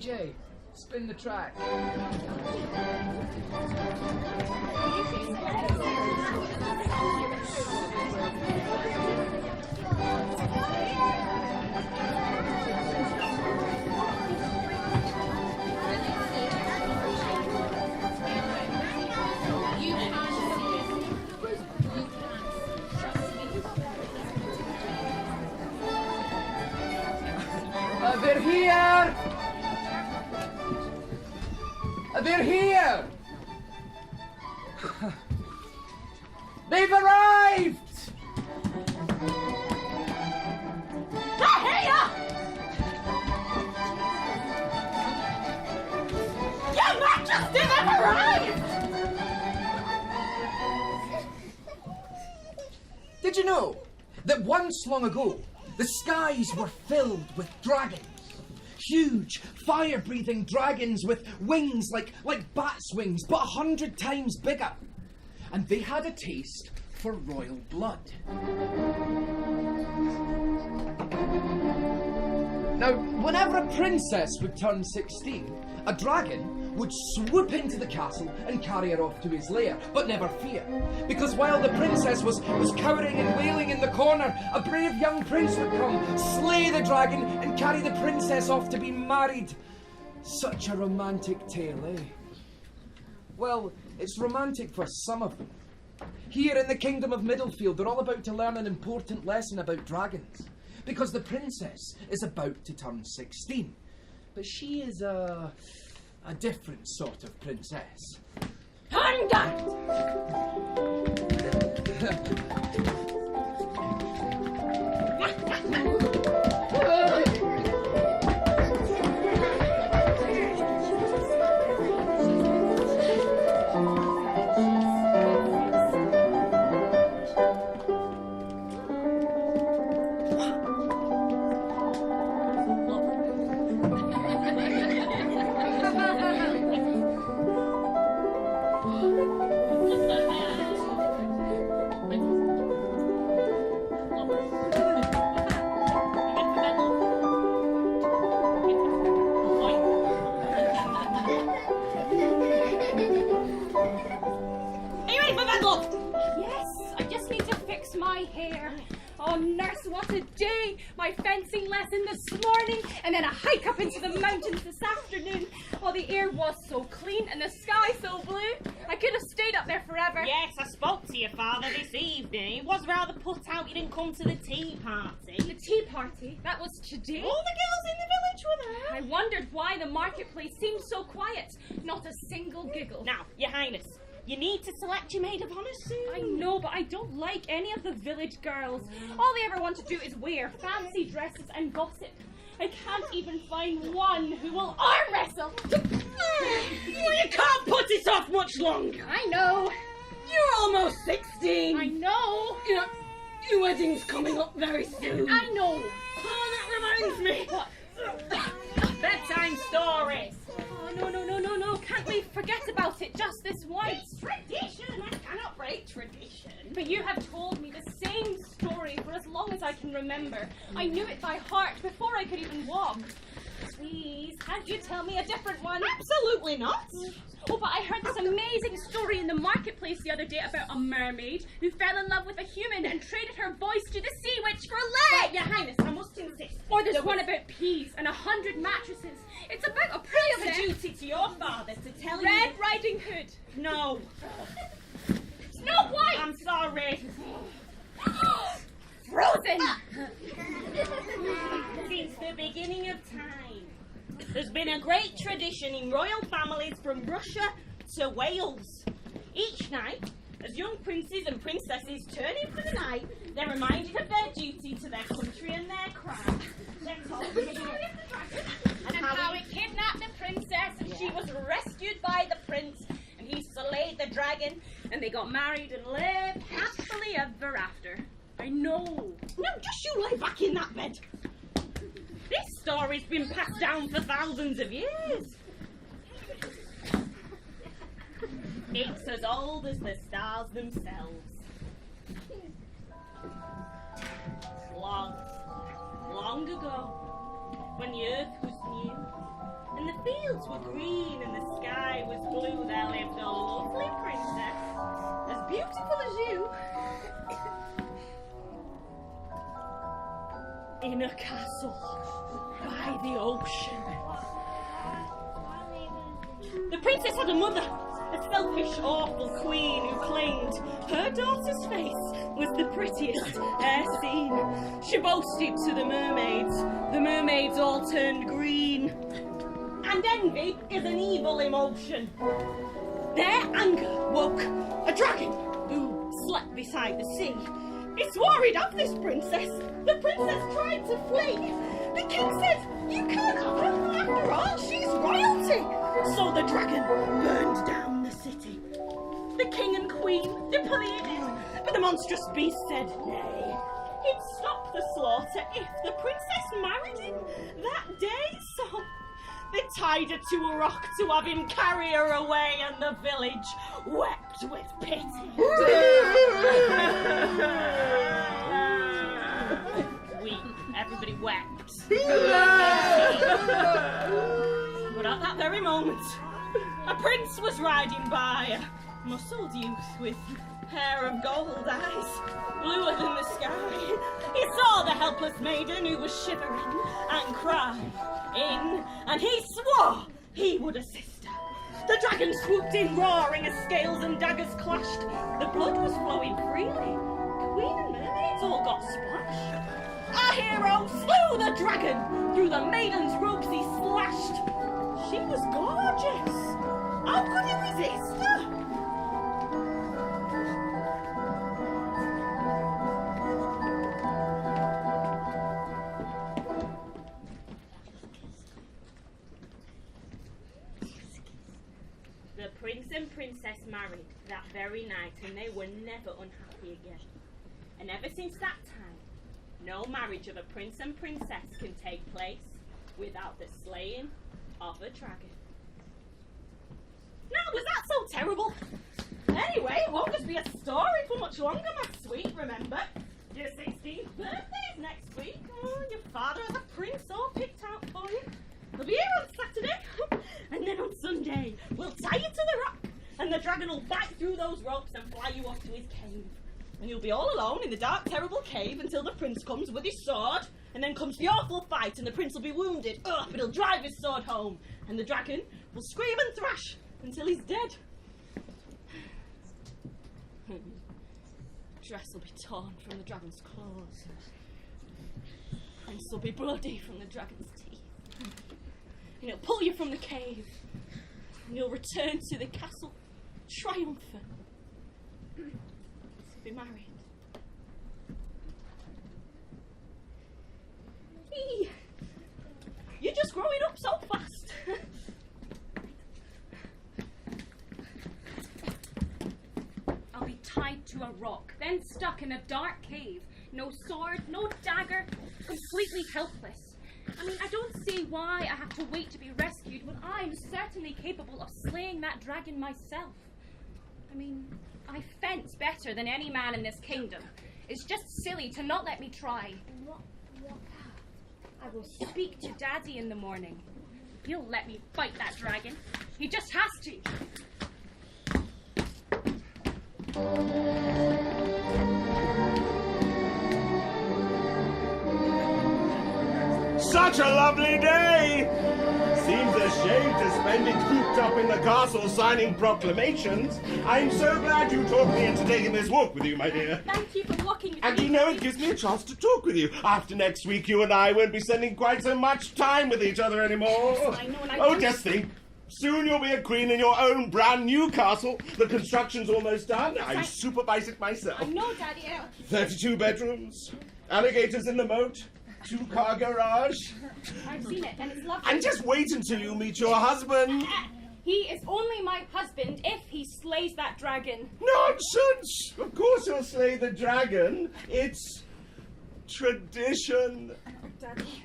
DJ, spin the track. They're here! They're here! They've arrived! They're here! Your Majesty, they've arrived! Did you know that once long ago, the skies were filled with dragons? Huge, fire-breathing dragons with wings like bats' wings, but 100 times bigger. And they had a taste for royal blood. Now, whenever a princess would turn 16, a dragon would swoop into the castle and carry her off to his lair. But never fear, because while the princess was cowering and wailing in the corner, a brave young prince would come, slay the dragon, and carry the princess off to be married. Such a romantic tale, eh? Well, it's romantic for some of them. Here in the Kingdom of Middlefield, they're all about to learn an important lesson about dragons. Because the princess is about to turn 16. But she is a different sort of princess. Thunder! Oh, nurse, what a day! My fencing lesson this morning, and then a hike up into the mountains this afternoon. Oh, the air was so clean and the sky so blue. I could have stayed up there forever. Yes, I spoke to your father this evening. He was rather put out you didn't come to the tea party. The tea party? That was today? All the girls in the village were there. I wondered why the marketplace seemed so quiet. Not a single giggle. Now, Your Highness, you need to select your maid of honour soon. I know, but I don't like any of the village girls. All they ever want to do is wear fancy dresses and gossip. I can't even find one who will arm wrestle. Well, you can't put it off much longer. I know. You're almost 16. I know. Your wedding's coming up very soon. I know. Oh, that reminds me. What? Bedtime stories. Oh, no. Can't we forget about it just this once? It's tradition. I cannot break tradition. But you have told me the same story for as long as I can remember. I knew it by heart before I could even walk. Please, can't you tell me a different one? Absolutely not. Oh, but I heard this amazing story in the marketplace the other day about a mermaid who fell in love with a human and traded her voice to the sea witch for legs. Right, Your Highness, I must insist. Or there's one about peas and 100 mattresses. It's about a It's princess. a duty to your father to tell you. Red Riding Hood. No. Snow White. I'm sorry. Frozen. Since the beginning of time, there's been a great tradition in royal families from Russia to Wales. Each night, as young princes and princesses turn in for the night, they're reminded of their duty to their country and their crown. They're told the story of the dragon And how it kidnapped the princess and she was rescued by the prince and he slayed the dragon and they got married and lived happily ever after. I know. No, just you lay back in that bed. This story's been passed down for thousands of years. It's as old as the stars themselves. Long, long ago, when the earth was new and the fields were green and the sky was blue, there lived a lovely princess, as beautiful as you, in a castle by the ocean. The princess had a mother, a selfish, awful queen who claimed her daughter's face was the prettiest e'er seen. She boasted to the mermaids all turned green. And envy is an evil emotion. Their anger woke a dragon who slept beside the sea. He swore he'd have this princess. The princess tried to flee. The king said, "You can't have her, after all, she's royalty." So the dragon burned down the city. The king and queen, they pleaded, but the monstrous beast said nay. He'd stop the slaughter if the princess married him that day, so they tied her to a rock to have him carry her away, and the village wept with pity. Everybody wept. But at that very moment, a prince was riding by, a muscled youth with hair of gold, eyes bluer than the sky. He saw the helpless maiden who was shivering and crying, and he swore he would assist her. The dragon swooped in, roaring as scales and daggers clashed. The blood was flowing freely. Queen and mermaids all got splashed. Our hero slew the dragon. Through the maiden's robes he slashed. She was gorgeous. How could he resist her? The prince and princess married that very night, and they were never unhappy again. And ever since that time, no marriage of a prince and princess can take place without the slaying of a dragon. Now, was that so terrible? Anyway, it won't just be a story for much longer, my sweet, remember? Your 16th birthday is next week. Oh, your father has a prince all picked out for you. He'll be here on Saturday, and then on Sunday, we'll tie you to the rock, and the dragon will bite through those ropes and fly you off to his cave. And you'll be all alone in the dark, terrible cave until the prince comes with his sword, and then comes the awful fight, and the prince will be wounded. Ugh, but he'll drive his sword home, and the dragon will scream and thrash until he's dead. Dress will be torn from the dragon's claws, and will be bloody from the dragon's teeth. And he'll pull you from the cave, and you'll return to the castle triumphant. Be married. Eee, you're just growing up so fast. I'll be tied to a rock, then stuck in a dark cave. No sword, no dagger, completely helpless. I mean, I don't see why I have to wait to be rescued when I'm certainly capable of slaying that dragon myself. I mean, I fence better than any man in this kingdom. It's just silly to not let me try. I will speak to Daddy in the morning. He'll let me fight that dragon. He just has to. Such a lovely day! Seems a shame to spend it cooped up in the castle signing proclamations. I'm so glad you talked me into taking this walk with you, my dear. Thank you for walking with And me. you know, it gives me a chance to talk with you. After next week, you and I won't be spending quite so much time with each other anymore. Yes, I know, and I Oh, don't- just think. Soon you'll be a queen in your own brand new castle. The construction's almost done. I supervise it myself. I know, Daddy. 32 bedrooms, alligators in the moat, 2-car garage. I've seen it, and it's lovely. And just wait until you meet your husband. He is only my husband if he slays that dragon. Nonsense! Of course he'll slay the dragon. It's tradition. Daddy.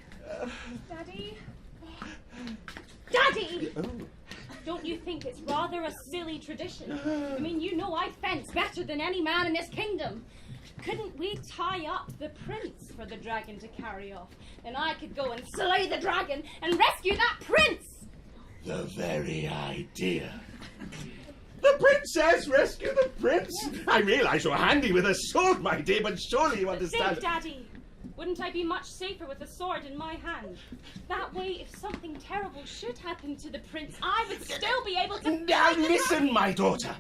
Daddy. Daddy! Oh. Don't you think it's rather a silly tradition? I mean, you know I fence better than any man in this kingdom. Couldn't we tie up the prince for the dragon to carry off? Then I could go and slay the dragon and rescue that prince! The very idea. The princess rescue the prince? I realise you're handy with a sword, my dear, but surely you understand... Think, Daddy. Wouldn't I be much safer with a sword in my hand? That way, if something terrible should happen to the prince, I would still be able to... Now listen, my daughter.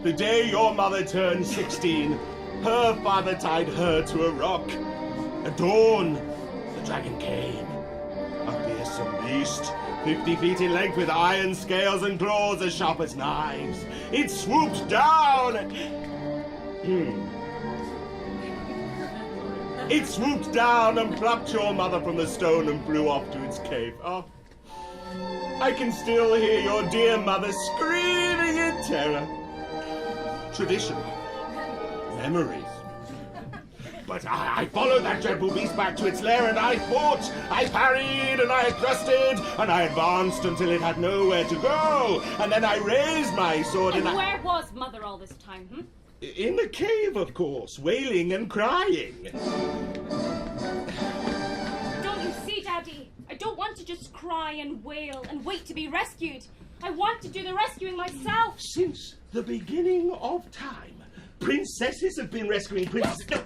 The day your mother turned 16, her father tied her to a rock. At dawn, the dragon came. A fearsome beast, 50 feet in length with iron scales and claws as sharp as knives. It swooped down. It swooped down and plucked your mother from the stone and flew off to its cave. Oh, I can still hear your dear mother screaming in terror. Tradition. Memories. But I followed that dreadful beast back to its lair and I fought. I parried and I thrusted and I advanced until it had nowhere to go. And then I raised my sword and where was Mother all this time, In the cave, of course, wailing and crying. Don't you see, Daddy? I don't want to just cry and wail and wait to be rescued. I want to do the rescuing myself. Since the beginning of time, princesses have been rescuing princes. No,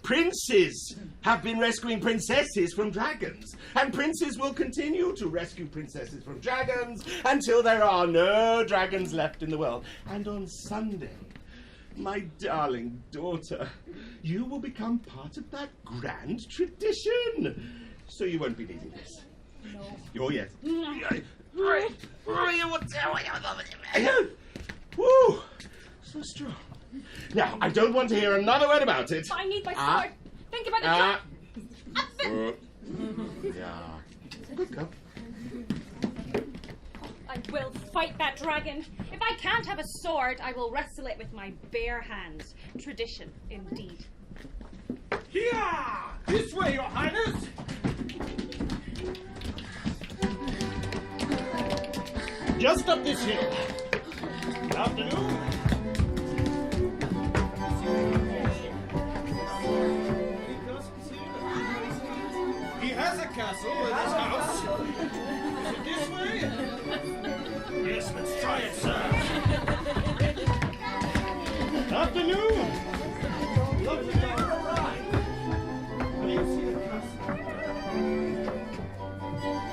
princes have been rescuing princesses from dragons. And princes will continue to rescue princesses from dragons until there are no dragons left in the world. And on Sunday, my darling daughter, you will become part of that grand tradition. So you won't be needing this. No. Oh, yes. Woo! So strong. Now, I don't want to hear another word about it. I need my sword. Think about the Yeah. Good girl. I will fight that dragon. If I can't have a sword, I will wrestle it with my bare hands. Tradition, indeed. Yeah! This way, Your Highness! Just up this hill. Good afternoon. He has a castle in his house. Is it this way? Yes, let's try it, sir. Afternoon. Lovely day for a ride. How do you see the castle?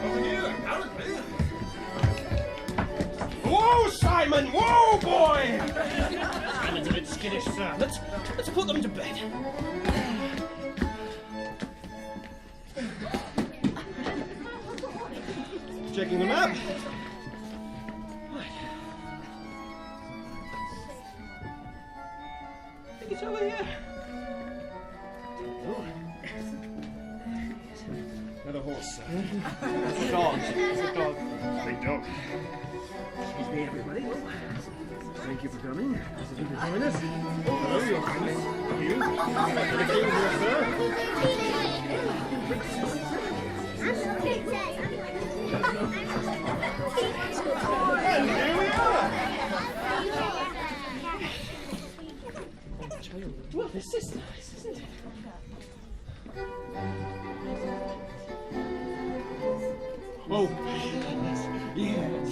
Over here, apparently. Whoa, Simon! Whoa, boy! Simon's a bit skittish, sir. Let's put them to bed. Checking the map. Right. I think it's over here. Oh. Another horse, sir. It's a dog. It's a dog. Big dog. Excuse me, everybody. Thank you for coming. This is good to join us. Hello, Your Highness. You? Anything here, sir? And here we are. Well, this is nice, isn't it? Oh, yes.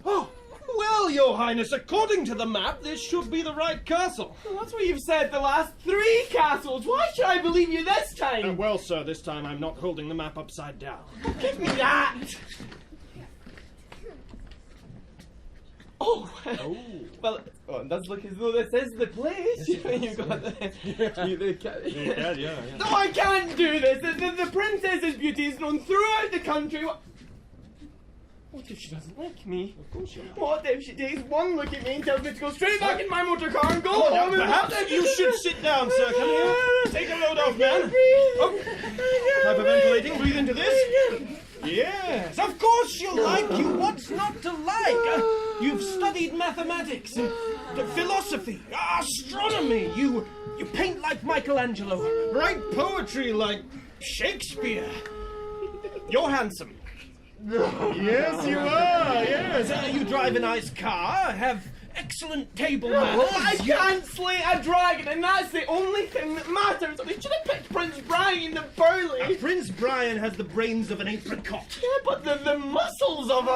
Oh, well, Your Highness, according to the map, this should be the right castle. Well, that's what you've said the last 3 castles. Why should I believe you this time? Well, sir, this time I'm not holding the map upside down. Give me that! Oh, well, it does look as though this is the place. You've got the... Yeah. No, I can't do this. The princess's beauty is known throughout the country. What if she doesn't like me? Of course you are. What if she takes one look at me and tells me to go straight back in my motor car and go home? Perhaps you should sit down, sir. Come here. Take a load off, man. Oh, hyperventilating. Breathe into this. Yes, of course she'll like you. What's not to like? You've studied mathematics and philosophy, astronomy. You paint like Michelangelo, write poetry like Shakespeare. You're handsome. Yes, you are. Yes, you drive a nice car. Have excellent table manners. I can't slay a dragon, and that's the only thing that matters. They should have picked Prince Brian in the Prince Brian has the brains of an apricot. Yeah, but the muscles of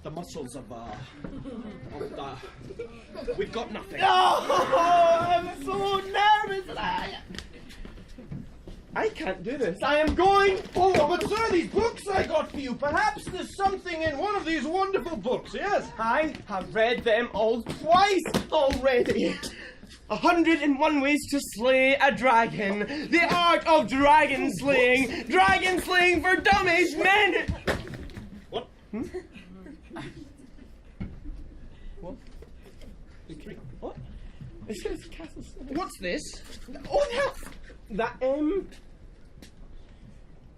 the muscles of we've got nothing. Oh, I'm so nervous. I can't do this. I am going home. Oh, but sir, these books I got for you. Perhaps there's something in one of these wonderful books, yes? I have read them all twice already. 101 Ways to Slay a Dragon. The Art of Dragon Slaying. Dragon Slaying for Dummies, men. What? What? What? It says Castle. What's this? Oh, that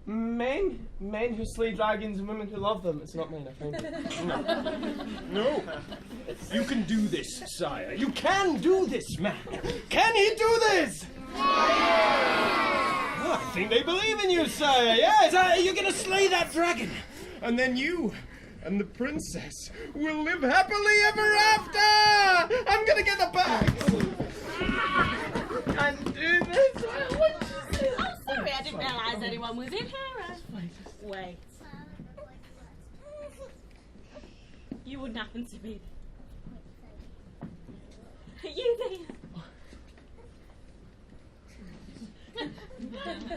men who slay dragons and women who love them. It's not mine, I found it. No. You can do this, sire. You can do this, man. Can he do this? Oh, I think they believe in you, sire. Yes, you're gonna slay that dragon. And then you and the princess will live happily ever after. I'm gonna get the bags. Can't do this. Oh, sorry, I didn't realise anyone was in here. Wait. You wouldn't happen to be there. You there.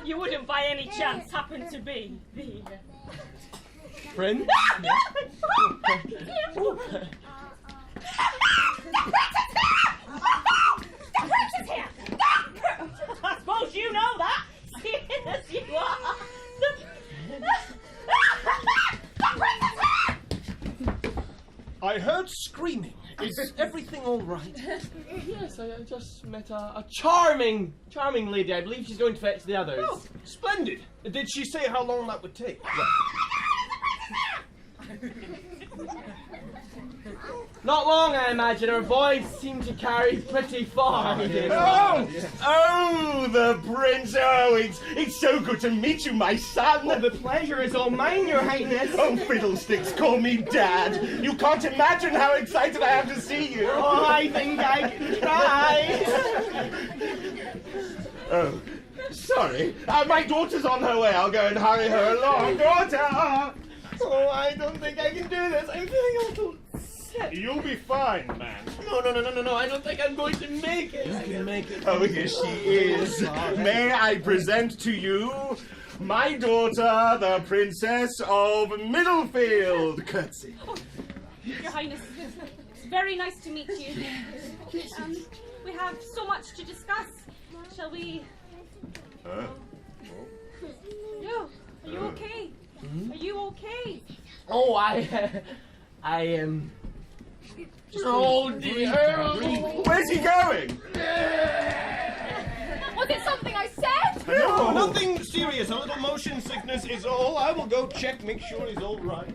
You wouldn't by any chance happen to be the Friend? I suppose you know that. Yes, you are. I heard screaming. Is everything all right? Yes, I just met a charming lady. I believe she's going to fetch the others. Oh, splendid. Did she say how long that would take? Not long, I imagine. Her voice seemed to carry pretty far. Oh, the prince! Oh, it's so good to meet you, my son. Oh, the pleasure is all mine, Your Highness. Oh, fiddlesticks, call me Dad. You can't imagine how excited I am to see you. Oh, I think I can try. Oh, sorry. My daughter's on her way. I'll go and hurry her along. Daughter! Oh, I don't think I can do this. I'm feeling a little sick. You'll be fine, man. No. I don't think I'm going to make it. You can make it. Oh, here she is. May I present to you my daughter, the Princess of Middlefield. Curtsy. Your Highness, it's very nice to meet you. We have so much to discuss. Shall we? No. Are you okay? Are you okay? Oh, I am. Oh dear. Where's he going? Was it something I said? No, nothing serious. A little motion sickness is all. I will go check, make sure he's all right.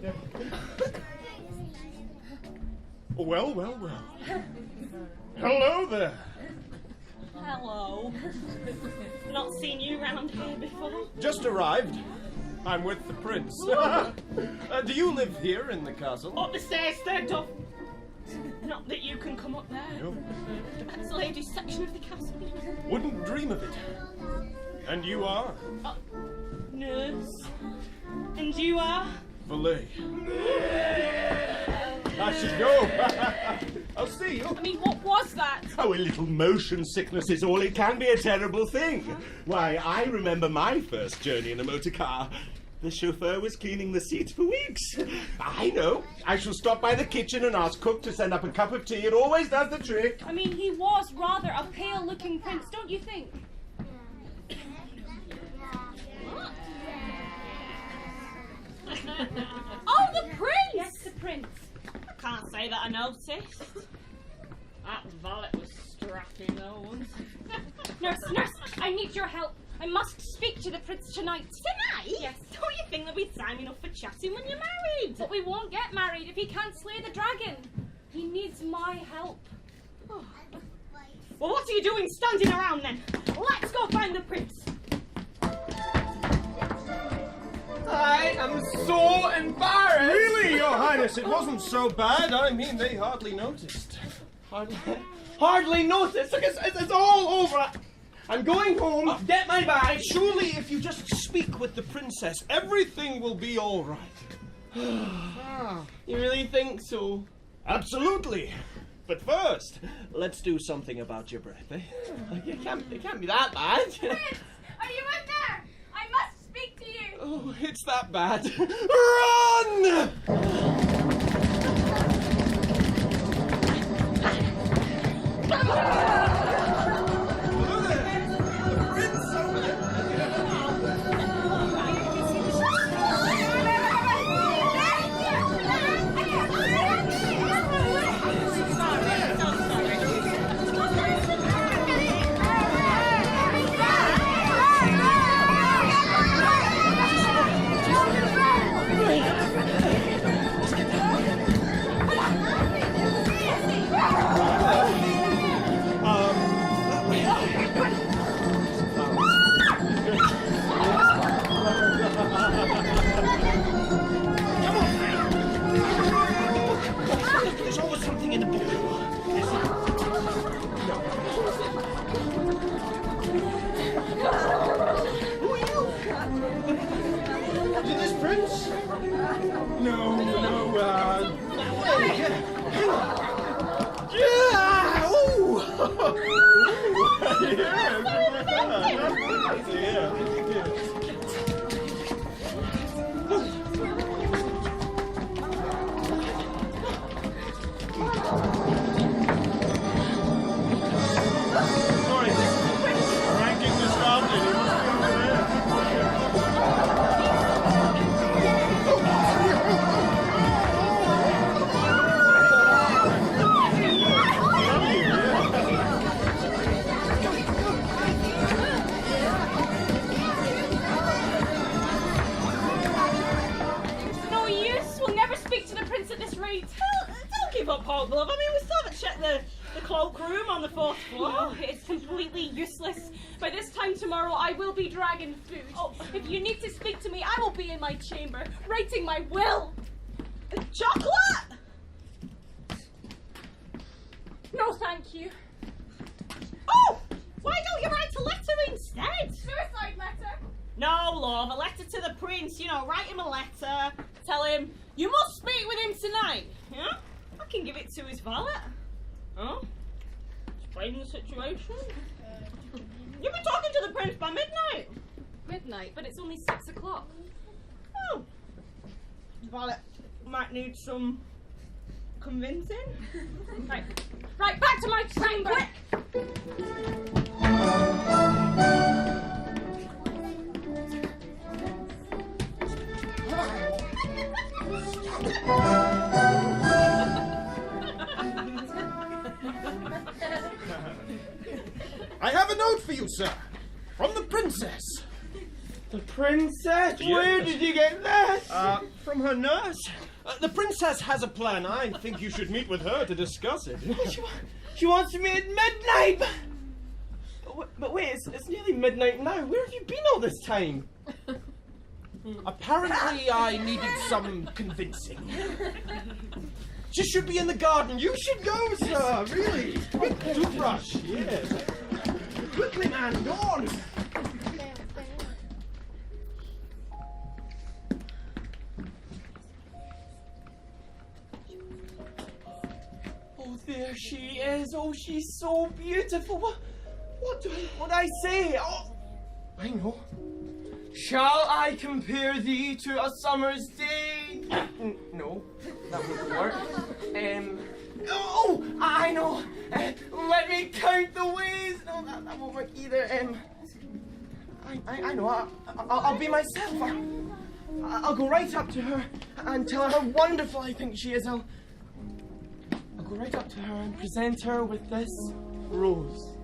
Well. Hello there. Hello. Not seen you round here before. Just arrived. I'm with the prince. Do you live here in the castle? Up the stairs, third door. Not that you can come up there. No. That's the ladies' section of the castle. Wouldn't dream of it. And you are? Nurse. And you are? Valet. I should go. I'll see you. I mean, what was that? Oh, a little motion sickness is all. It can be a terrible thing. Why, I remember my first journey in a motor car. The chauffeur was cleaning the seats for weeks. I know. I shall stop by the kitchen and ask cook to send up a cup of tea. It always does the trick. I mean, he was rather a pale-looking prince, don't you think? Oh, the prince! Yes, the prince. I can't say that I noticed. That valet was strapping though once. Nurse, I need your help. I must speak to the prince tonight. Tonight? Yes. Don't you think there'll be time enough for chatting when you're married? But we won't get married if he can't slay the dragon. He needs my help. Oh. Well, what are you doing standing around then? Let's go find the prince. I am so embarrassed. Really, Your Highness, it wasn't so bad. I mean, they hardly noticed. Hardly noticed. Look, it's all over. I'm going home. Get my bag. Surely, if you just speak with the princess, everything will be all right. You really think so? Absolutely. But first, let's do something about your breath, eh? It can't be that bad. Prince, are you in there? I must speak to you. Oh, it's that bad. Run! There's always something in the book. Who are you? Is this Prince? No. Yeah! Ooh! Yeah. Sorry, ranking this mountain. He must be over there. No use. We'll never speak to the prince at this rate. Don't give up hope, love. I mean, we still haven't checked the cloakroom on the 4th floor. Oh, it's completely useless. By this time tomorrow, I will be dragging food. Oh, if you need to speak to me, I will be in my chamber, writing my will. Chocolate! No, thank you. Oh! Why don't you write a letter instead? Suicide letter. No, love, a letter to the prince. You know, write him a letter. Tell him, you must speak with him tonight. Yeah? I can give it to his valet. Huh? Explain the situation. You'll be talking to the prince by midnight. Midnight, but it's only 6 o'clock. Oh. Valet might need some convincing. Right, back to my chamber. I have a note for you, sir. From the princess. The princess? Yes. Where did you get that? From her nurse. The princess has a plan. I think you should meet with her to discuss it. She wants to meet at midnight. But wait, it's nearly midnight now. Where have you been all this time? Apparently, I needed some convincing. She should be in the garden. You should go, sir. Really. Toothbrush. Yes. Quickly, man. Go on. Oh, there she is. Oh, she's so beautiful. What do I say? Oh, I know. Shall I compare thee to a summer's day? No, that wouldn't work. Oh, I know. Let me count the ways. No, that won't work either. I know. I'll be myself. I'll go right up to her and tell her how wonderful I think she is. I'll go right up to her and present her with this rose.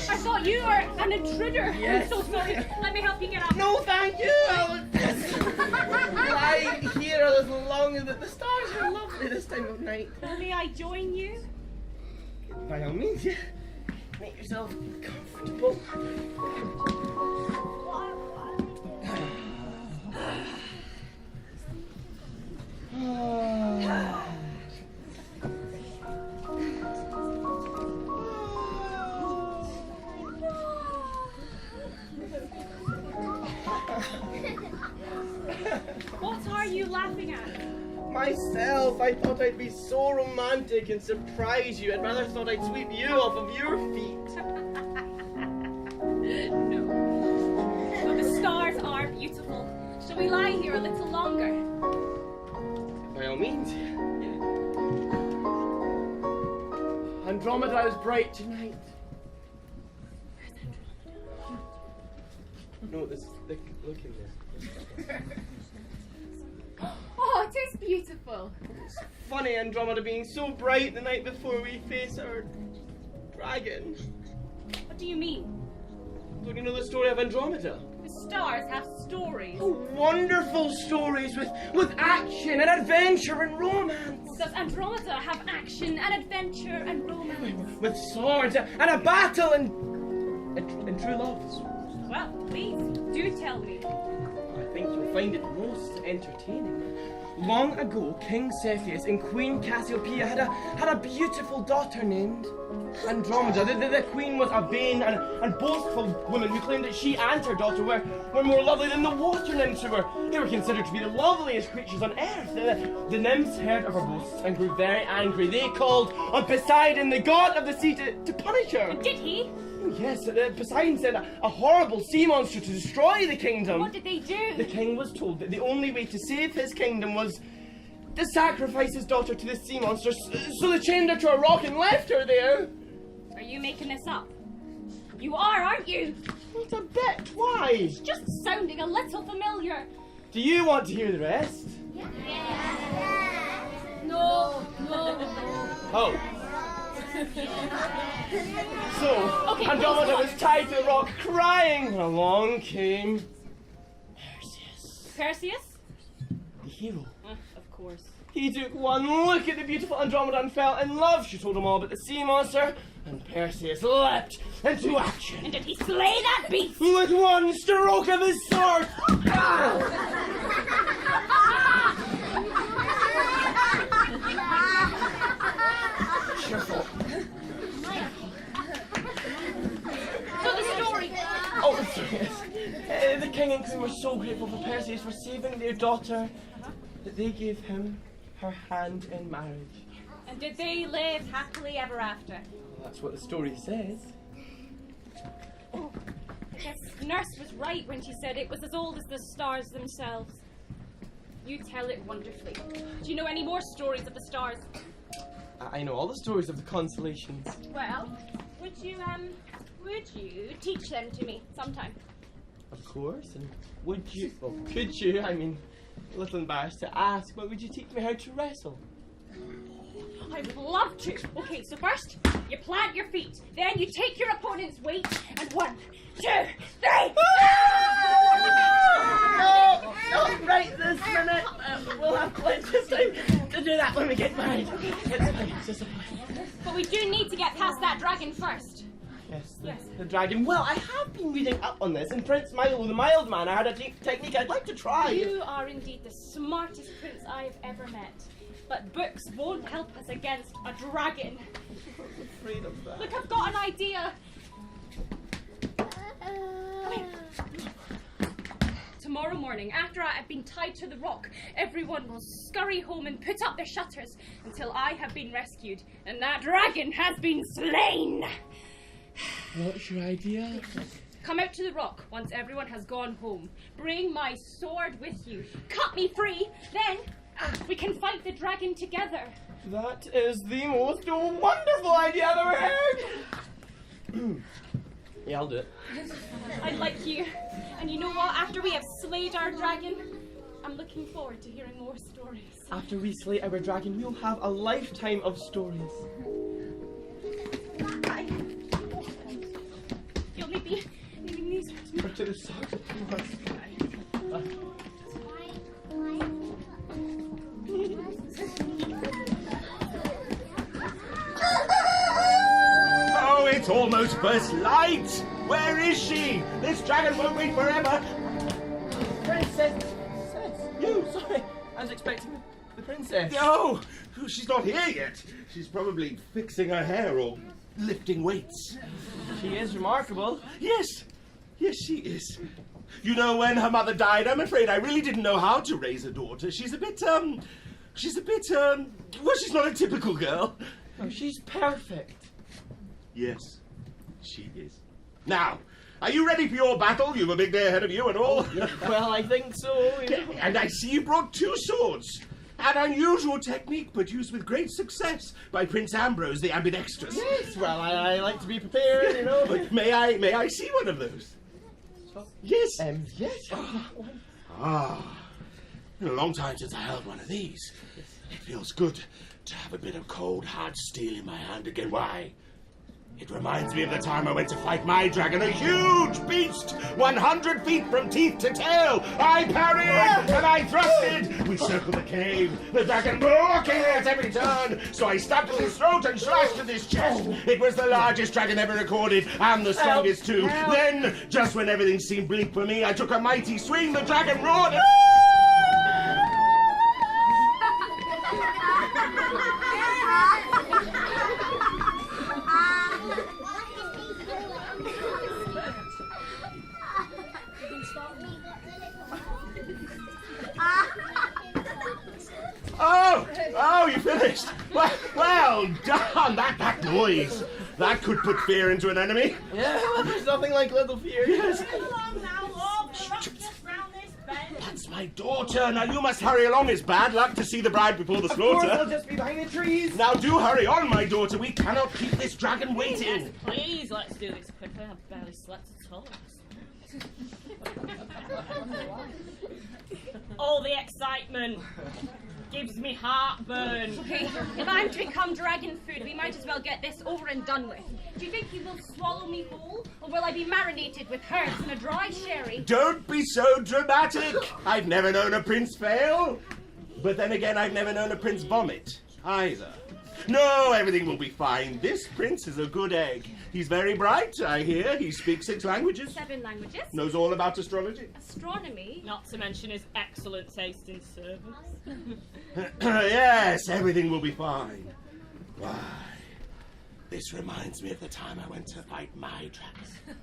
I thought you were an intruder. Yes. I'm so sorry. Let me help you get up. No, thank you. I'll just lie here a little longer. The stars are lovely. at this time of night. Well, may I join you? By all means, yeah. Make yourself comfortable. What are you laughing at? Myself, I thought I'd be so romantic and surprise you. I'd rather thought I'd sweep you off of your feet. No. But the stars are beautiful. Shall we lie here a little longer? By all means. Andromeda is bright tonight. Where's Andromeda? No, this look in there. Oh, it is beautiful. It's funny, Andromeda being so bright the night before we face our dragon. What do you mean? Don't you know the story of Andromeda? The stars have stories. Oh, wonderful stories with action and adventure and romance. Does Andromeda have action and adventure and romance? With swords and a battle and true loves. Well, please, do tell me. I think you'll find it most entertaining. Long ago, King Cepheus and Queen Cassiopeia had a beautiful daughter named Andromeda. The queen was a vain and boastful woman who claimed that she and her daughter were more lovely than the water nymphs who were considered to be the loveliest creatures on earth. The nymphs heard of her boasts and grew very angry. They called on Poseidon, the god of the sea, to punish her. Did he? Yes, Poseidon sent a horrible sea monster to destroy the kingdom. What did they do? The king was told that the only way to save his kingdom was to sacrifice his daughter to the sea monster, so they chained her to a rock and left her there. Are you making this up? You are, aren't you? Not a bit. Why? It's just sounding a little familiar. Do you want to hear the rest? No. Oh. So, Okay, Andromeda please, was tied to the rock crying, and along came Perseus, Perseus? the hero. Of course. He took one look at the beautiful Andromeda and fell in love. She told him all about the sea monster, and Perseus leapt into action. And did he slay that beast? With one stroke of his sword. Cheerful. So the story. Oh, yes. The king and queen were so grateful for Perseus for saving their daughter that they gave him her hand in marriage. And did they live happily ever after? That's what the story says. I guess Nurse was right when she said it was as old as the stars themselves. You tell it wonderfully. Do you know any more stories of the stars? I know all the stories of the constellations. Well, would you teach them to me sometime? Of course, and would you, well, could you, I mean, a little embarrassed to ask, but would you teach me how to wrestle? I would love to. Okay, so first, you plant your feet. Then you take your opponent's weight, and 1, 2, 3. No, not right this minute. We'll have plenty of time to do that when we get married. It's just a plan. But we do need to get past that dragon first. Yes, the dragon. Well, I have been reading up on this, and Prince Milo, the mild man, I had a technique I'd like to try. You are indeed the smartest prince I've ever met. But books won't help us against a dragon. I'm afraid of that. Look, I've got an idea. Tomorrow morning, after I have been tied to the rock, everyone will scurry home and put up their shutters until I have been rescued and that dragon has been slain. What's your idea? Come out to the rock once everyone has gone home. Bring my sword with you. Cut me free. Then we can fight the dragon together. That is the most wonderful idea I've ever heard. Yeah, I'll do it. I like you. And you know what? After we have slayed our dragon, I'm looking forward to hearing more stories. After we slay our dragon, we'll have a lifetime of stories. You'll maybe these. Or to the side. It's almost first light! Where is she? This dragon won't wait forever! Princess! You, sorry. I was expecting the princess. No! She's not here yet. She's probably fixing her hair or lifting weights. She is remarkable. Yes, she is. You know, when her mother died, I'm afraid I really didn't know how to raise a daughter. She's a bit, well, she's not a typical girl. Oh, she's perfect. Yes, she is. Now, are you ready for your battle? You've a big day ahead of you and all. Well, I think so. You know. And I see you brought 2 swords. An unusual technique, but used with great success by Prince Ambrose, the ambidextrous. Yes, well, I like to be prepared, you know. But may I see one of those? Yes. Yes. Been a long time since I held one of these. It feels good to have a bit of cold, hard steel in my hand again. Why? It reminds me of the time I went to fight my dragon, a huge beast, 100 feet from teeth to tail. I parried and I thrusted. We circled the cave, the dragon barking at every turn. So I stabbed at his throat and slashed at his chest. It was the largest dragon ever recorded and the strongest too. Then, just when everything seemed bleak for me, I took a mighty swing. The dragon roared. Oh, you finished? Well done! That noise! That could put fear into an enemy. Yeah, well, there's nothing like little fear. Yes. Come along now, Lord. We're not just round this bend. That's my daughter. Now you must hurry along. It's bad luck to see the bride before the Of course, I'll slaughter. just be behind the trees. Now do hurry on, my daughter. We cannot keep this dragon waiting. Yes, please, let's do this quickly. I've barely slept at all. All the excitement gives me heartburn. Okay, if I'm to become dragon food, we might as well get this over and done with. Do you think you will swallow me whole, or will I be marinated with herbs and a dry sherry? Don't be so dramatic. I've never known a prince fail. But then again, I've never known a prince vomit either. No, everything will be fine. This prince is a good egg. He's very bright, I hear. He speaks 6 languages. 7 languages. Knows all about astrology. Astronomy. Not to mention his excellent taste in service. Yes, everything will be fine. Why? This reminds me of the time I went to fight my dragon.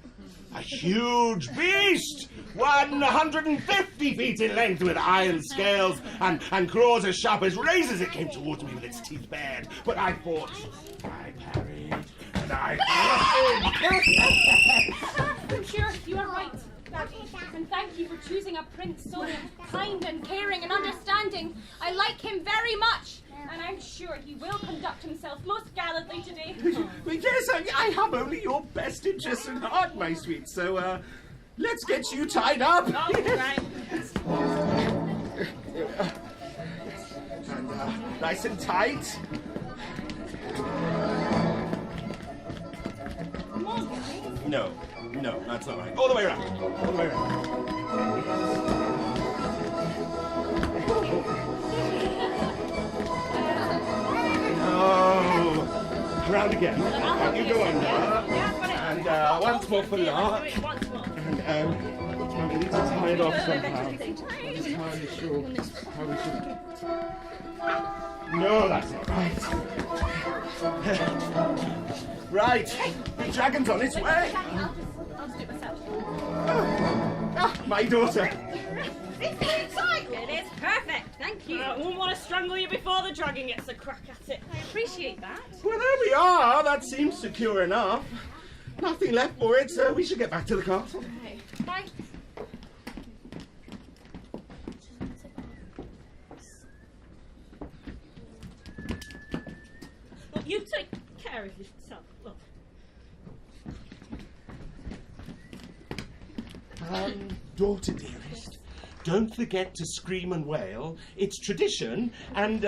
A huge beast! 150 feet in length with iron scales and claws as sharp as razors. It came towards me with its teeth bared. But I fought. I parried. And I thrusted. I'm sure you are right, Daddy. And thank you for choosing a prince so kind and caring and understanding. I like him very much. And I'm sure he will conduct himself most gallantly today. Yes, I have only your best interests at heart, my sweet. So, let's get you tied up. Oh, right. And, nice and tight. No, that's not right. All the way around. All the way around. Oh, round again. You go under. And once more for luck. And we need to tie it off somehow. I'm not entirely sure how we should. No, that's not right. Right, the dragon's on its way. I'll just do it myself. My daughter. It is perfect, thank you. I wouldn't want to strangle you before the dragon gets a crack at it. I appreciate that. Well, there we are. That seems secure enough. Nothing left for it, so we should get back to the castle. Okay. Bye. Look, you take care of yourself. Look. Daughter dearest, don't forget to scream and wail. It's tradition, and,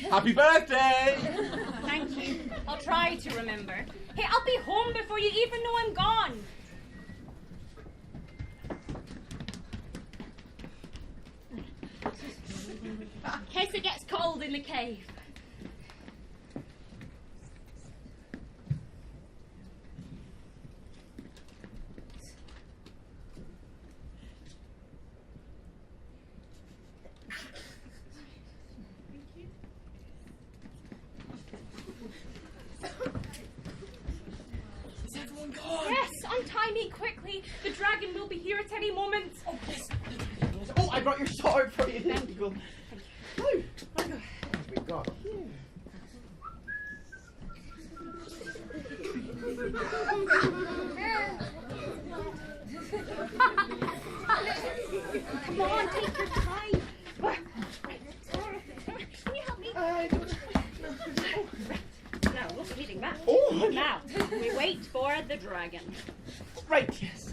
happy birthday! Thank you. I'll try to remember. Hey, I'll be home before you even know I'm gone. In case it gets cold in the cave. Fly me quickly. The dragon will be here at any moment. Oh, yes. Oh, I brought your sword for you. There you go. Now, what have we got here? Come on, take your time. Can you help me? Now, what's leading that? Oh, Now, we wait for the dragon. right, yes.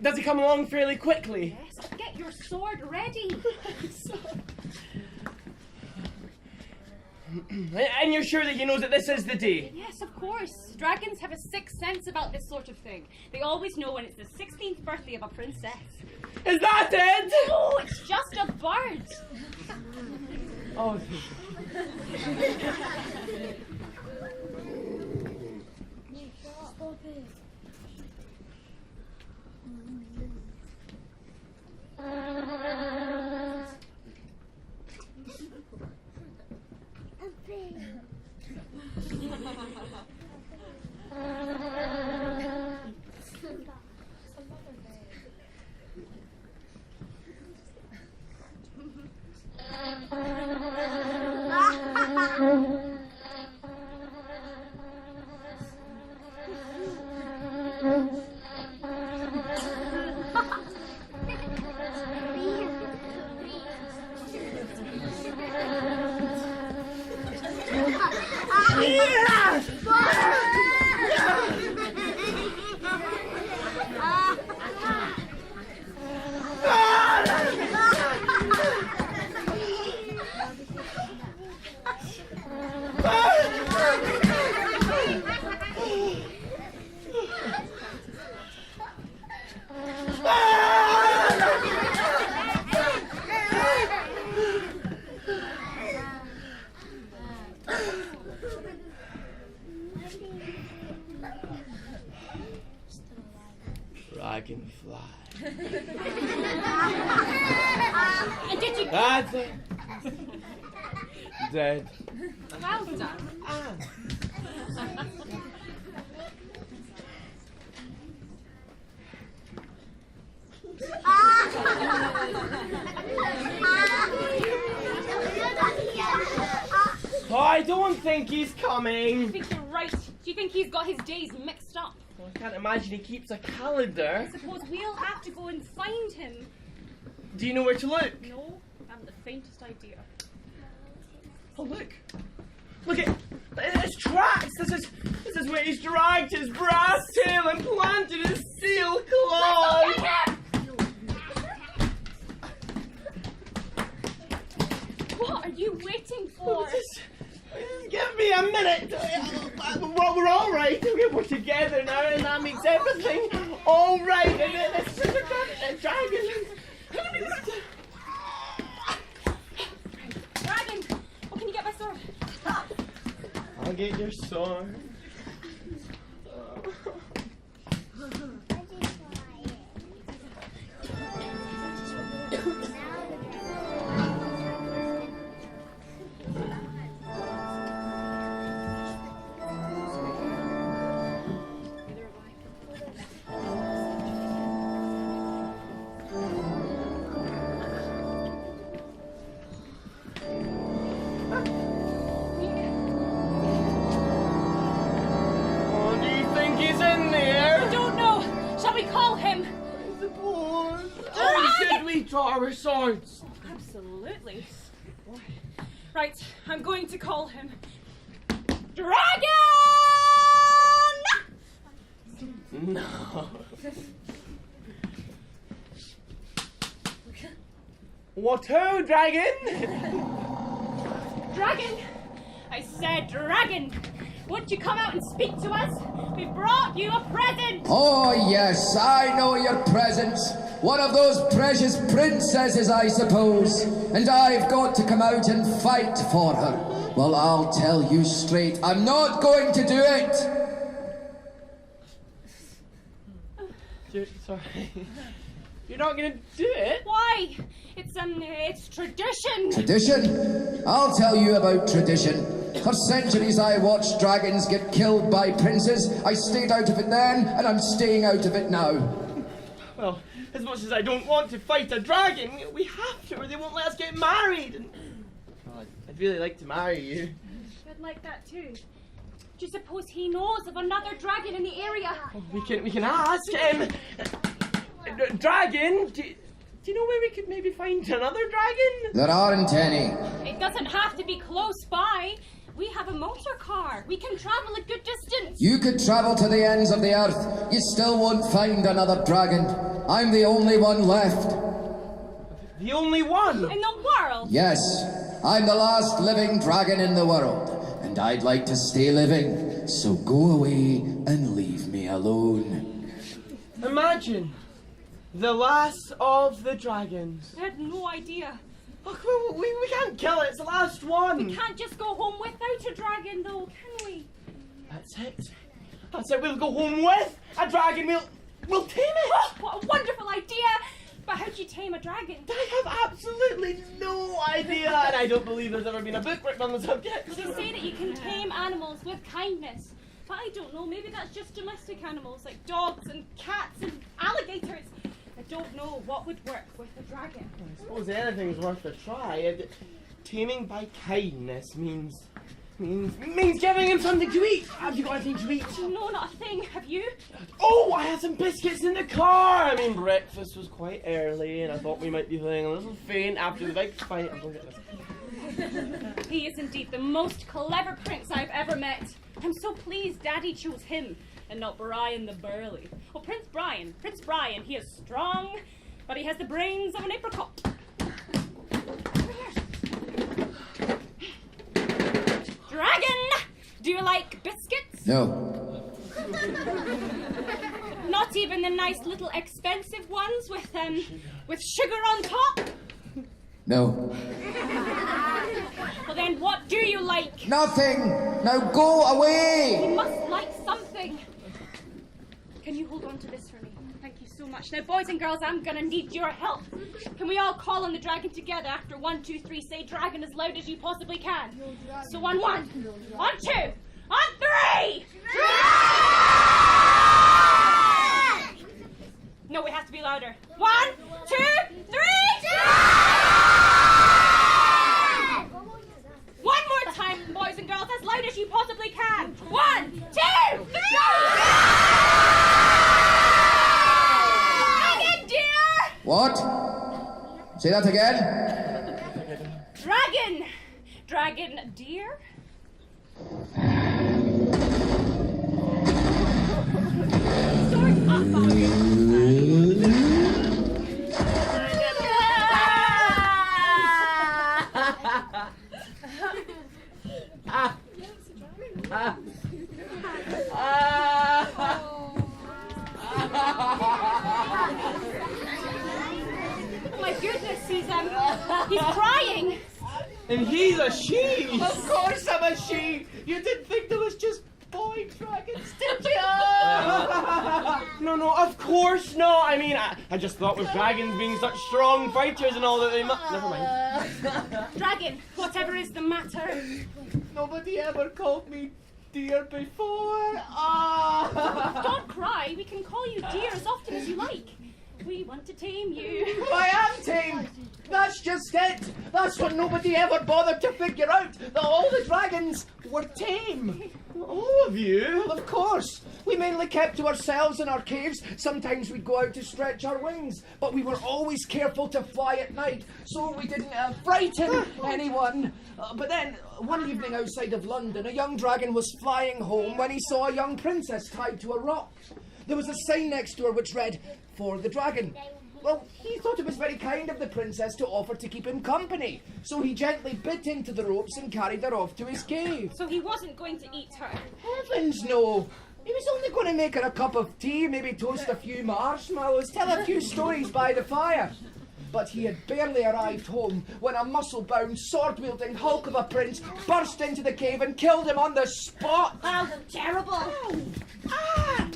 Does he come along fairly quickly? Yes, get your sword ready. And you're sure that he knows that this is the day? Yes, of course. Dragons have a sixth sense about this sort of thing. They always know when it's the 16th birthday of a princess. Is that it? Oh, it's just a bird. Oh, dragonfly. And did you... That's it. Dead. Well done. Oh, I don't think he's coming. I think you're right. Do you think he's got his days mixed up? Well, I can't imagine he keeps a calendar. I suppose we'll have to go and find him. Do you know where to look? No, I haven't the faintest idea. Oh, look. Look at his tracks. This is where he's dragged his brass tail and planted his seal claws. What are you waiting for? Just give me a minute. Well, we're all right. We're together now, and that makes everything all right. And it's such a dragon. Dragon! Oh, can you get my sword? I'll get your sword. Our swords. Absolutely. Right, I'm going to call him Dragon! No. What ho, dragon? Dragon! I said dragon! Won't you come out and speak to us? We brought you a present! Oh, yes, I know your present. One of those precious princesses, I suppose. And I've got to come out and fight for her. Well, I'll tell you straight, I'm not going to do it. Sorry. You're not going to do it? Why? It's tradition. Tradition? I'll tell you about tradition. For centuries I watched dragons get killed by princes. I stayed out of it then, and I'm staying out of it now. Well, as much as I don't want to fight a dragon, we have to or they won't let us get married. And, well, I'd really like to marry you. I'd like that too. Do you suppose he knows of another dragon in the area? Well, we can ask him. Dragon, do you know where we could maybe find another dragon? There aren't any. It doesn't have to be close by. We have a motor car. We can travel a good distance. You could travel to the ends of the earth. You still won't find another dragon. I'm the only one left. The only one? In the world? Yes, I'm the last living dragon in the world. And I'd like to stay living. So go away and leave me alone. Imagine the last of the dragons. I had no idea. Oh, we can't kill it. It's the last one. We can't just go home without a dragon, though, can we? That's it. That's it. We'll go home with a dragon. We'll tame it. Oh, what a wonderful idea! But how do you tame a dragon? I have absolutely no idea, and I don't believe there's ever been a book written on the subject. They say that you can tame animals with kindness. But I don't know, maybe that's just domestic animals like dogs and cats and alligators. I don't know what would work with a dragon. I suppose anything's worth a try. Taming by kindness means giving him something to eat. Have you got anything to eat? No, not a thing. Have you? Oh, I had some biscuits in the car. I mean, breakfast was quite early, and I thought we might be feeling a little faint after the big fight. I'm going to get this. He is indeed the most clever prince I've ever met. I'm so pleased Daddy chose him and not Brian the Burly. Oh, Prince Brian, he is strong, but he has the brains of an apricot. Dragon, do you like biscuits? No. Not even the nice little expensive ones with sugar on top? No. Well then, what do you like? Nothing! Now go You away! must like something. Can you hold on to this for me? Thank you so much. Now, boys and girls, I'm gonna need your help. Can we all call on the dragon together after 1, 2, 3? Say dragon as loud as you possibly can. So on 1, on 2, on 3! No, it has to be louder. 1, 2, 3! One more time, boys and girls, as loud as you possibly can. 1, 2, 3! Dragon, dear! What? Say that again? Dragon, dear? Oh my goodness, he's crying. And he's a she. Of course I'm a she! You didn't think there was just boy dragons, did you? No, of course not. I mean, I just thought with dragons being such strong fighters and all that they must... Never mind. Dragon, whatever is the matter? Nobody ever called me dear before. Don't cry. We can call you dear as often as you like. We want to tame you. I am tamed. That's just it. That's what nobody ever bothered to figure out, that all the dragons were tame. All of you? Well, of course. We mainly kept to ourselves in our caves. Sometimes we'd go out to stretch our wings, but we were always careful to fly at night, so we didn't frighten anyone. But then, one evening outside of London, a young dragon was flying home when he saw a young princess tied to a rock. There was a sign next to her which read, "For the dragon." Well, he thought it was very kind of the princess to offer to keep him company, so he gently bit into the ropes and carried her off to his cave. So he wasn't going to eat her. Heavens, no! He was only going to make her a cup of tea, maybe toast a few marshmallows, tell a few stories by the fire. But he had barely arrived home when a muscle-bound, sword-wielding hulk of a prince burst into the cave and killed him on the spot. Oh, terrible. Ow!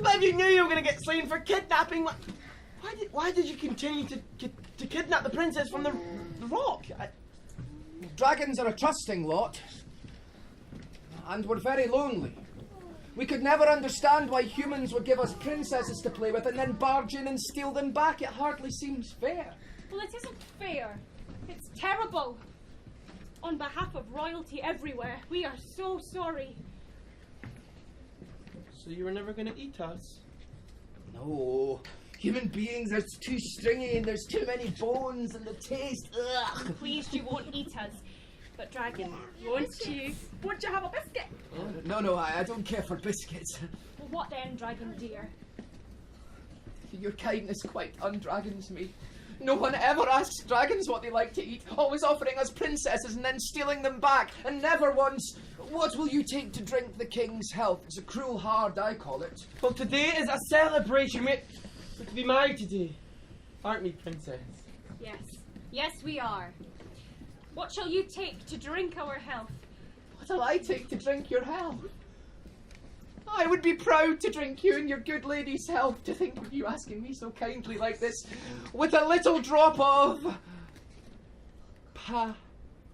But you knew you were going to get slain for kidnapping. Why did you continue to kidnap the princess from the rock? Dragons are a trusting lot. And we're very lonely. We could never understand why humans would give us princesses to play with and then barge in and steal them back. It hardly seems fair. Well, it isn't fair. It's terrible. On behalf of royalty everywhere, we are so sorry. So you were never going to eat us? No. Human beings are too stringy and there's too many bones and the taste. Ugh. Pleased you won't eat us. But dragon, won't you? Won't you have a biscuit? No, I don't care for biscuits. Well, what then, dragon dear? Your kindness quite undragons me. No one ever asks dragons what they like to eat, always offering us princesses and then stealing them back, and never once, what will you take to drink the king's health? It's a cruel hard, I call it. Well, today is a celebration. We're to be married today. Aren't we, princess? Yes. Yes, we are. What shall you take to drink our health? What'll I take to drink your health? I would be proud to drink you and your good lady's health. To think of you asking me so kindly like this, with a little drop of...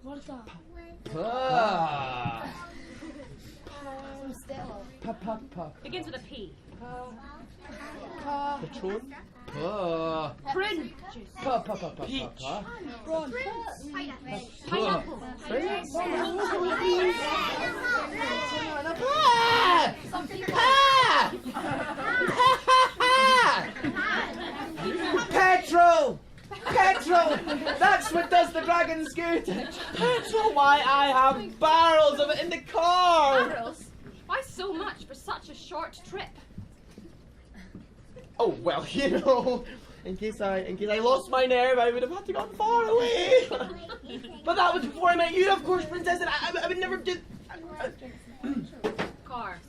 What's that? Begins with a P. Patron? Fringe. Peach. Pineapple. Petrol! Petrol! That's what does the dragons good. Petrol? Why, I have barrels of it in the car. Barrels? Why so much for such a short trip? Oh, well, you know, in case I lost my nerve, I would have had to go far away. But that was before I met you, of course, princess, and I would never do... Car.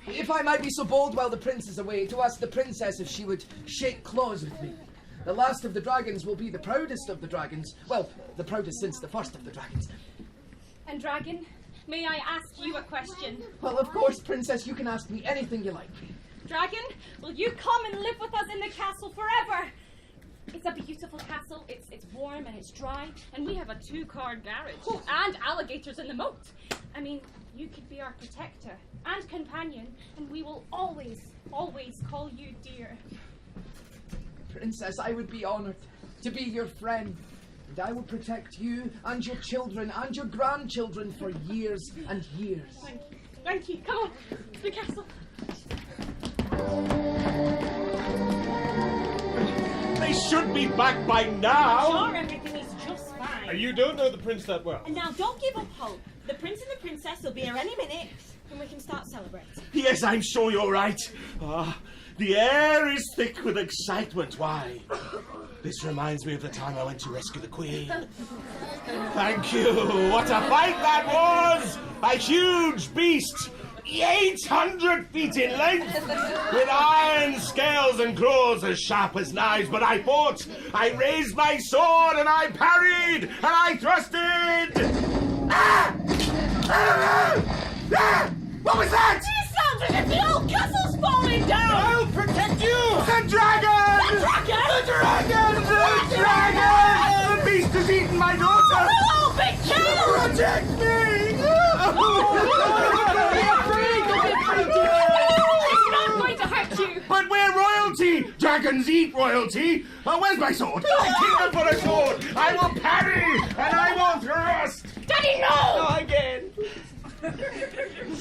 If I might be so bold while the prince is away, to ask the princess if she would shake claws with me. The last of the dragons will be the proudest of the dragons. Well, the proudest since the first of the dragons. And dragon, may I ask you a question? Well, of course, princess, you can ask me anything you like. Dragon, will you come and live with us in the castle forever? It's a beautiful castle. It's warm and it's dry, and we have a 2-car garage and alligators in the moat. I mean, you could be our protector and companion, and we will always, always call you dear. Princess, I would be honored to be your friend. And I will protect you and your children and your grandchildren for years and years. Thank you. Thank you. Come on, to the castle. They should be back by now. Sure, everything is just fine. You don't know the prince that well. And now don't give up hope. The prince and the princess will be here any minute, and we can start celebrating. Yes, I'm sure you're right. The air is thick with excitement. Why? This reminds me of the time I went to rescue the Queen. Thank you. What a fight that was! A huge beast, 800 feet in length, with iron scales and claws as sharp as knives. But I fought. I raised my sword and I parried and I thrusted. Ah! What was that? It sounds as if the old castle's falling down! I'll protect you! The dragon! The dragon! The dragon! The dragon! The beast has eaten my daughter! We'll all be killed! Protect me! It's not going to hurt you. But we're royalty! Dragons eat royalty! Where's my sword? My kingdom for a sword! I will parry and I will thrust! Daddy, no! Not again.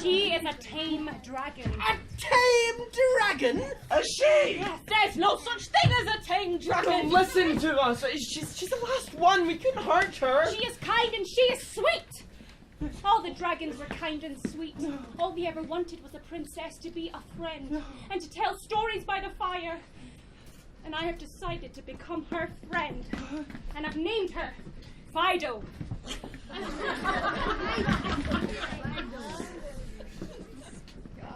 She is a tame dragon. A tame dragon? A she? There's no such thing as a tame dragon! Don't listen to us. She's the last one. We couldn't hurt her. She is kind and she is sweet. All the dragons were kind and sweet. All we ever wanted was a princess to be a friend and to tell stories by the fire. And I have decided to become her friend. And I've named her Fido.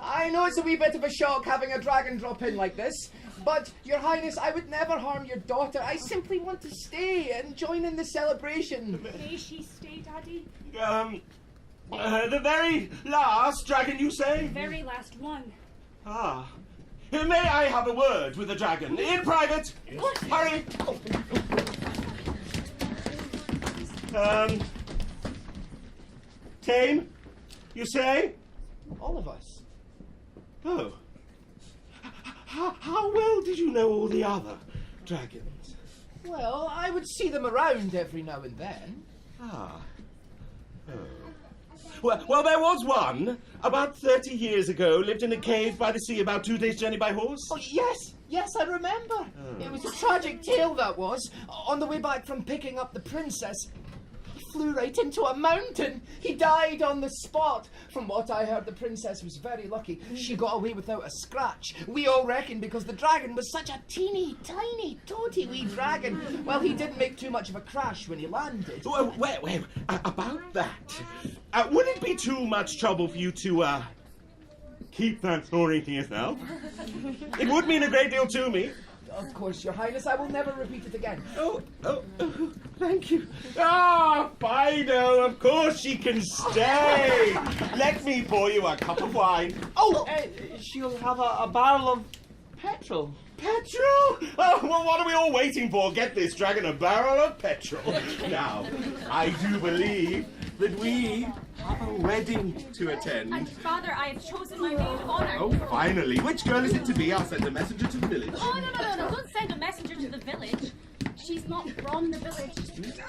I know it's a wee bit of a shock having a dragon drop in like this, but, Your Highness, I would never harm your daughter. I simply want to stay and join in the celebration. May she stay, Daddy? The very last dragon, you say? The very last one. Ah. May I have a word with the dragon? In private! Hurry! Tame, you say? All of us. Oh. How well did you know all the other dragons? Well, I would see them around every now and then. Ah. Oh. Well, there was one, about 30 years ago, lived in a cave by the sea, about 2 days' journey by horse. Oh, yes, I remember. It was a tragic tale, that was. On the way back from picking up the princess, he flew right into a mountain. He died on the spot. From what I heard, the princess was very lucky. She got away without a scratch. We all reckoned because the dragon was such a teeny, tiny, toady wee dragon. Well, he didn't make too much of a crash when he landed. Well, about that, would it be too much trouble for you to, keep that story to yourself? It would mean a great deal to me. Of course, Your Highness, I will never repeat it again. Oh, thank you. Ah, Fido, of course she can stay. Let me pour you a cup of wine. Oh, she'll have a barrel of petrol. Petrol? Oh, well, what are we all waiting for? Get this dragon a barrel of petrol. Now, I do believe that we have a wedding to attend. And Father, I have chosen my maid of honor. Oh, finally. Which girl is it to be? I'll send a messenger to the village. Oh, no, don't send a messenger to the village. She's not from the village.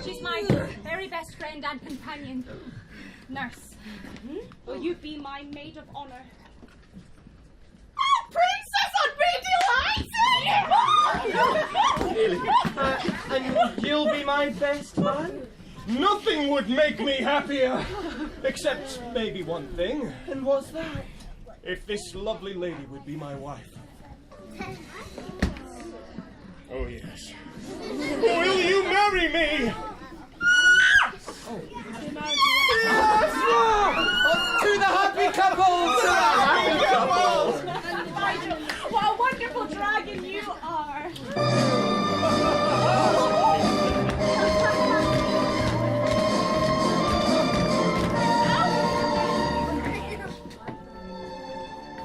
She's my very best friend and companion. Nurse, will you be my maid of honor? Really? And you'll be my best man? Nothing would make me happier, except maybe one thing. And what's that? If this lovely lady would be my wife. Oh, yes. Will you marry me? To the happy couple! To the happy couple! What a wonderful dragon you are!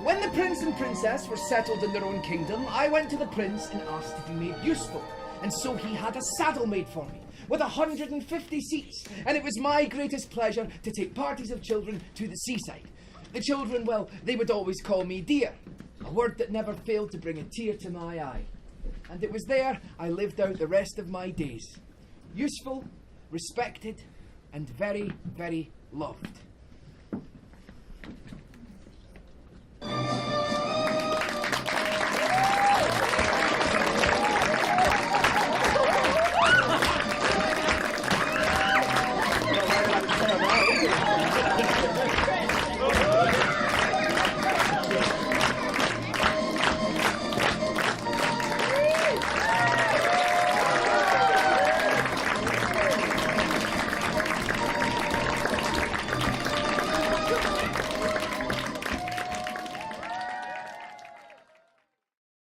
When the prince and princess were settled in their own kingdom, I went to the prince and asked to be made useful. And so he had a saddle made for me, with 150 seats. And it was my greatest pleasure to take parties of children to the seaside. The children, well, they would always call me dear, a word that never failed to bring a tear to my eye. And it was there I lived out the rest of my days. Useful, respected, and very, very loved.